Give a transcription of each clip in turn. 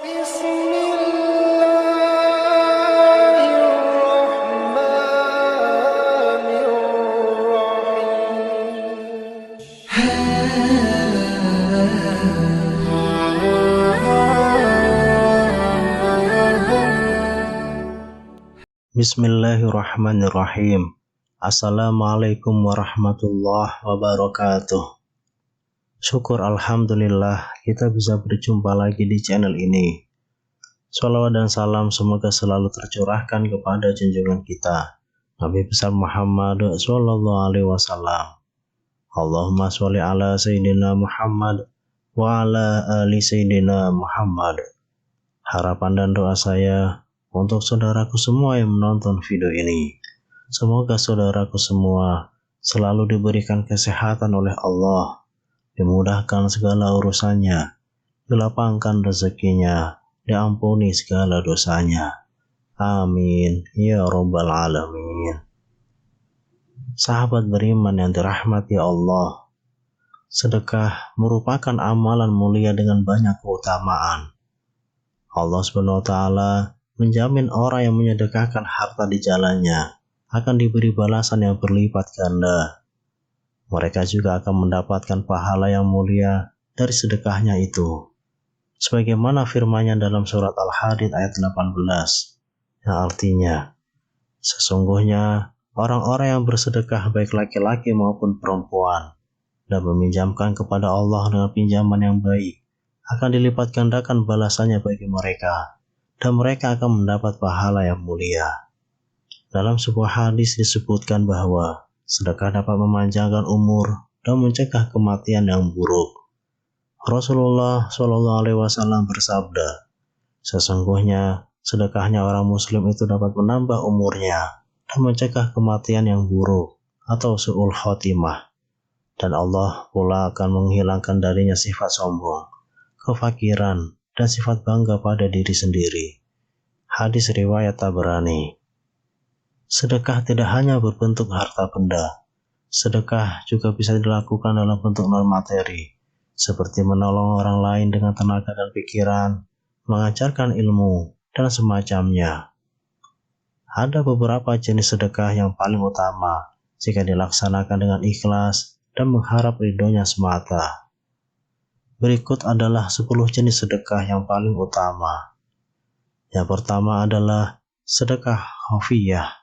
Bismillahirrahmanirrahim. Assalamualaikum warahmatullahi wabarakatuh. Syukur alhamdulillah kita bisa berjumpa lagi di channel ini. Shalawat dan salam semoga selalu tercurahkan kepada junjungan kita Nabi besar Muhammad sallallahu alaihi wasallam. Allahumma sholli ala sayyidina Muhammad wa ala ali sayyidina Muhammad. Harapan dan doa saya untuk saudaraku semua yang menonton video ini, semoga saudaraku semua selalu diberikan kesehatan oleh Allah, dimudahkan segala urusannya, dilapangkan rezekinya, diampuni segala dosanya. Amin ya rabbal alamin. Sahabat beriman yang dirahmati Allah, sedekah merupakan amalan mulia dengan banyak keutamaan. Allah SWT menjamin orang yang menyedekahkan harta di jalannya akan diberi balasan yang berlipat ganda. Mereka juga akan mendapatkan pahala yang mulia dari sedekahnya itu. Sebagaimana firman-Nya dalam surat Al-Hadid ayat 18, yang artinya, sesungguhnya orang-orang yang bersedekah baik laki-laki maupun perempuan dan meminjamkan kepada Allah dengan pinjaman yang baik, akan dilipat gandakan balasannya bagi mereka, dan mereka akan mendapat pahala yang mulia. Dalam sebuah hadis disebutkan bahwa sedekah dapat memanjangkan umur dan mencegah kematian yang buruk. Rasulullah Shallallahu Alaihi Wasallam bersabda, sesungguhnya sedekahnya orang muslim itu dapat menambah umurnya dan mencegah kematian yang buruk atau su'ul khotimah. Dan Allah pula akan menghilangkan darinya sifat sombong, kefakiran, dan sifat bangga pada diri sendiri. Hadis riwayat Tabrani. Sedekah tidak hanya berbentuk harta benda. Sedekah juga bisa dilakukan dalam bentuk non-materi, seperti menolong orang lain dengan tenaga dan pikiran, mengajarkan ilmu, dan semacamnya. Ada beberapa jenis sedekah yang paling utama jika dilaksanakan dengan ikhlas dan mengharap ridhonya semata. Berikut adalah 10 jenis sedekah yang paling utama. Yang pertama adalah sedekah khafiyah.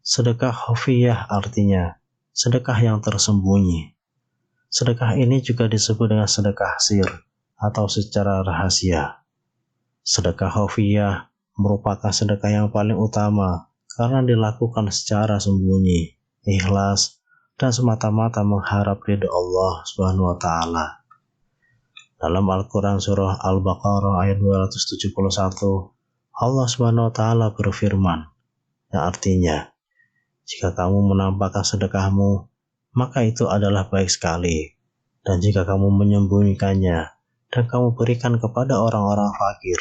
Sedekah khafiyah artinya sedekah yang tersembunyi. Sedekah ini juga disebut dengan sedekah sir atau secara rahasia. Sedekah khafiyah merupakan sedekah yang paling utama karena dilakukan secara sembunyi, ikhlas, dan semata-mata mengharap ridho Allah Subhanahu wa Ta'ala. Dalam Al-Quran surah Al-Baqarah ayat 271, Allah Subhanahu wa Ta'ala berfirman, yang artinya, jika kamu menampakkan sedekahmu, maka itu adalah baik sekali. Dan jika kamu menyembunyikannya dan kamu berikan kepada orang-orang fakir,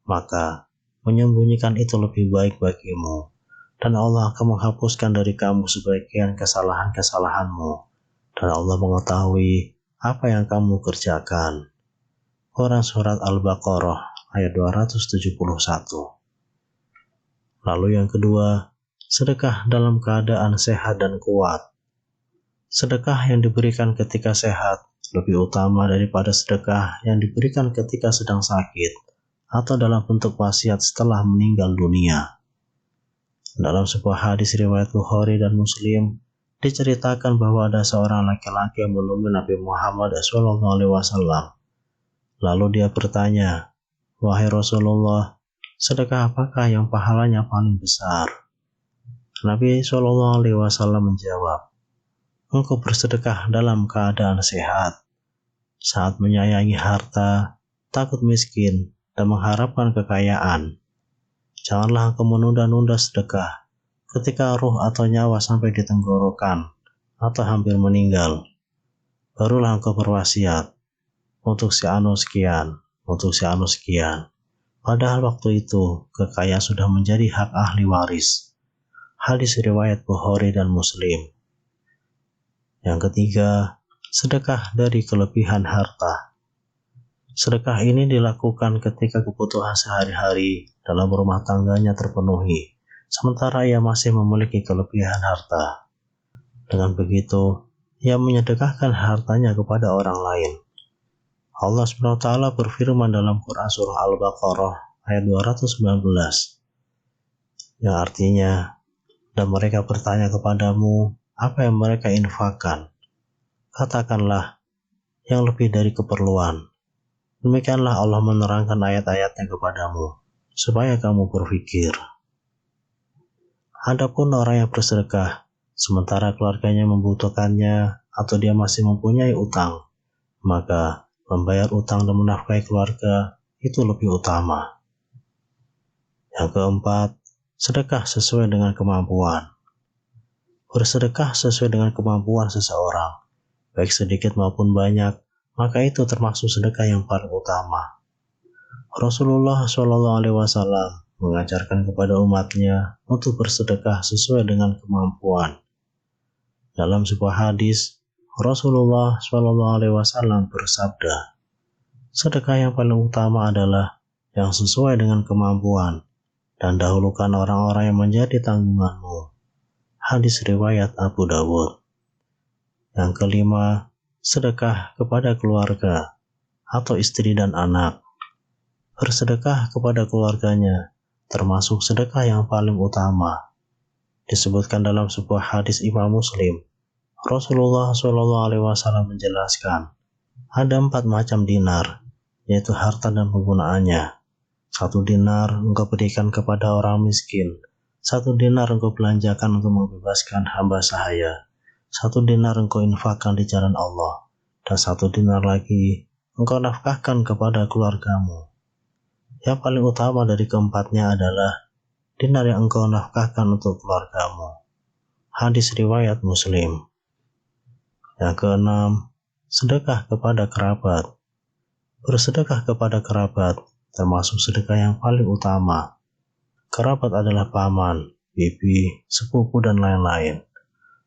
maka menyembunyikan itu lebih baik bagimu. Dan Allah akan menghapuskan dari kamu sebagian kesalahan-kesalahanmu. Dan Allah mengetahui apa yang kamu kerjakan. Quran surat Al-Baqarah ayat 271. Lalu yang kedua, sedekah dalam keadaan sehat dan kuat. Sedekah yang diberikan ketika sehat lebih utama daripada sedekah yang diberikan ketika sedang sakit atau dalam bentuk wasiat setelah meninggal dunia. Dalam sebuah hadis riwayat Bukhari dan Muslim, diceritakan bahwa ada seorang laki-laki yang menemui Nabi Muhammad SAW. Lalu dia bertanya, "Wahai Rasulullah, sedekah apakah yang pahalanya paling besar?" Nabi SAW menjawab, "Engkau bersedekah dalam keadaan sehat, saat menyayangi harta, takut miskin, dan mengharapkan kekayaan. Janganlah engkau menunda-nunda sedekah ketika ruh atau nyawa sampai di tenggorokan atau hampir meninggal. Barulah engkau berwasiat, untuk si anu sekian, untuk si anu sekian. Padahal waktu itu kekayaan sudah menjadi hak ahli waris." Hadis riwayat Bukhari dan Muslim. Yang ketiga, sedekah dari kelebihan harta. Sedekah ini dilakukan ketika kebutuhan sehari-hari dalam rumah tangganya terpenuhi, sementara ia masih memiliki kelebihan harta. Dengan begitu, ia menyedekahkan hartanya kepada orang lain. Allah SWT berfirman dalam Quran Surah Al-Baqarah ayat 219, yang artinya, dan mereka bertanya kepadamu, apa yang mereka infakkan? Katakanlah, yang lebih dari keperluan. Demikianlah Allah menerangkan ayat-ayatnya kepadamu, supaya kamu berpikir. Adapun orang yang bersedekah, sementara keluarganya membutuhkannya atau dia masih mempunyai utang, maka membayar utang dan menafkahi keluarga itu lebih utama. Yang keempat, sedekah sesuai dengan kemampuan. Bersedekah sesuai dengan kemampuan seseorang, baik sedikit maupun banyak, maka itu termasuk sedekah yang paling utama. Rasulullah SAW mengajarkan kepada umatnya untuk bersedekah sesuai dengan kemampuan. Dalam sebuah hadis, Rasulullah SAW bersabda, sedekah yang paling utama adalah yang sesuai dengan kemampuan, dan dahulukan orang-orang yang menjadi tanggunganmu. Hadis riwayat Abu Dawud. Yang kelima, sedekah kepada keluarga atau istri dan anak. Bersedekah kepada keluarganya termasuk sedekah yang paling utama. Disebutkan dalam sebuah hadis Imam Muslim, Rasulullah SAW menjelaskan, ada 4 macam dinar, yaitu harta dan penggunaannya. 1 dinar engkau berikan kepada orang miskin, 1 dinar engkau belanjakan untuk membebaskan hamba sahaya, 1 dinar engkau infakkan di jalan Allah, dan 1 dinar lagi engkau nafkahkan kepada keluargamu. Yang paling utama dari keempatnya adalah dinar yang engkau nafkahkan untuk keluargamu. Hadis riwayat Muslim. Yang keenam, sedekah kepada kerabat. Bersedekah kepada kerabat termasuk sedekah yang paling utama. Kerabat adalah paman, bibi, sepupu, dan lain-lain.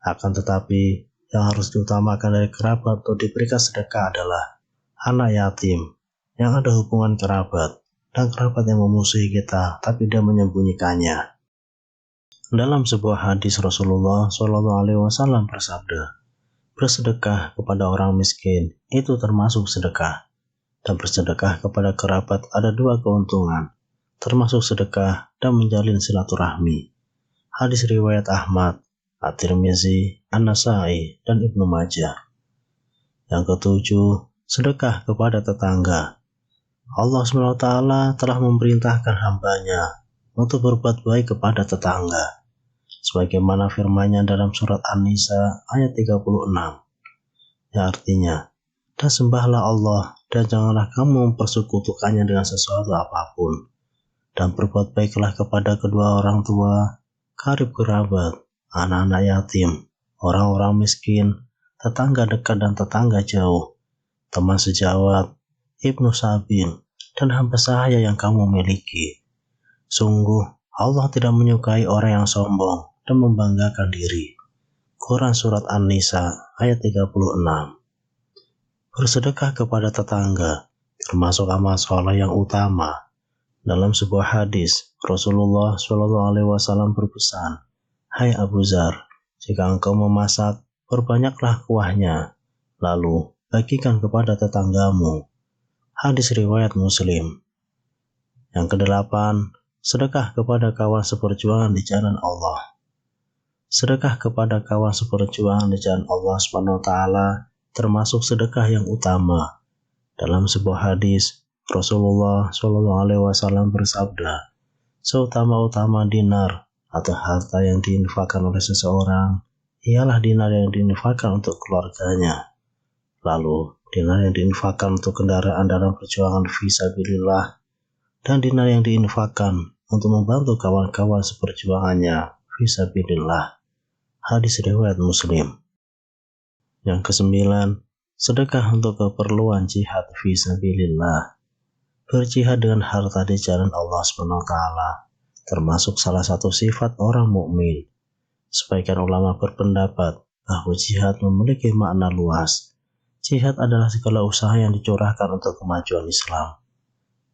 Akan tetapi, yang harus diutamakan dari kerabat untuk diberikan sedekah adalah anak yatim yang ada hubungan kerabat, dan kerabat yang memusuhi kita tapi dia menyembunyikannya. Dalam sebuah hadis Rasulullah SAW bersabda, bersedekah kepada orang miskin itu termasuk sedekah, dan bersedekah kepada kerabat ada 2 keuntungan, termasuk sedekah dan menjalin silaturahmi. Hadis riwayat Ahmad, At-Tirmizi, An-Nasai, dan Ibnu Majah. Yang ketujuh, sedekah kepada tetangga. Allah SWT telah memerintahkan hambanya untuk berbuat baik kepada tetangga, sebagaimana firman-Nya dalam surat An-Nisa ayat 36, yang artinya, dan sembahlah Allah dan janganlah kamu mempersekutukannya dengan sesuatu apapun, dan berbuat baiklah kepada kedua orang tua, karib kerabat, anak-anak yatim, orang-orang miskin, tetangga dekat dan tetangga jauh, teman sejawat, ibnu sabil, dan hamba sahaya yang kamu miliki. Sungguh, Allah tidak menyukai orang yang sombong dan membanggakan diri. Quran Surat An-Nisa ayat 36. Bersedekah kepada tetangga termasuk amal soleh yang utama. Dalam sebuah hadis, Rasulullah SAW berpesan, hai Abu Dzar, jika engkau memasak, perbanyaklah kuahnya, lalu bagikan kepada tetanggamu. Hadis riwayat Muslim. Yang kedelapan, sedekah kepada kawan seperjuangan di jalan Allah. Sedekah kepada kawan seperjuangan di jalan Allah SWT termasuk sedekah yang utama. Dalam sebuah hadis, Rasulullah SAW bersabda, seutama-utama dinar atau harta yang diinfakkan oleh seseorang ialah dinar yang diinfakkan untuk keluarganya. Lalu, dinar yang diinfakkan untuk kendaraan dalam perjuangan fisabilillah, dan dinar yang diinfakkan untuk membantu kawan-kawan seperjuangannya fisabilillah. Hadis riwayat Muslim. Yang kesembilan, sedekah untuk keperluan jihad fisabilillah. Berjihad dengan harta di jalan Allah SWT termasuk salah satu sifat orang mukmin. Sebagian ulama berpendapat bahwa jihad memiliki makna luas. Jihad adalah segala usaha yang dicurahkan untuk kemajuan Islam.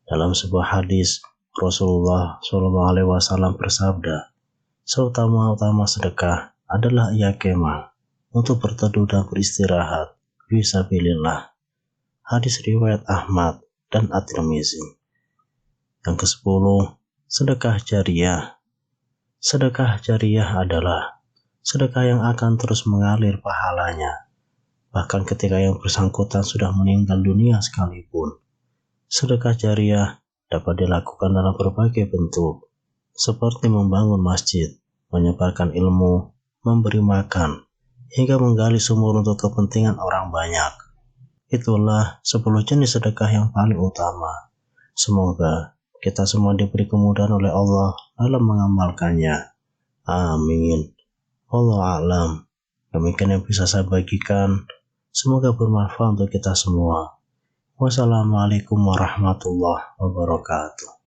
Dalam sebuah hadis, Rasulullah SAW bersabda, seutama-utama sedekah adalah ia kemah untuk berteduh dan beristirahat fisabilillah. Hadis riwayat Ahmad dan At-Tirmizi. Yang ke-10, sedekah jariyah. Sedekah jariyah adalah sedekah yang akan terus mengalir pahalanya, bahkan ketika yang bersangkutan sudah meninggal dunia sekalipun. Sedekah jariyah dapat dilakukan dalam berbagai bentuk, seperti membangun masjid, menyebarkan ilmu, memberi makan, hingga menggali sumur untuk kepentingan orang banyak. Itulah 10 jenis sedekah yang paling utama. Semoga kita semua diberi kemudahan oleh Allah dalam mengamalkannya. Amin. Wallahu a'lam. Demikian yang bisa saya bagikan. Semoga bermanfaat untuk kita semua. Wassalamualaikum warahmatullahi wabarakatuh.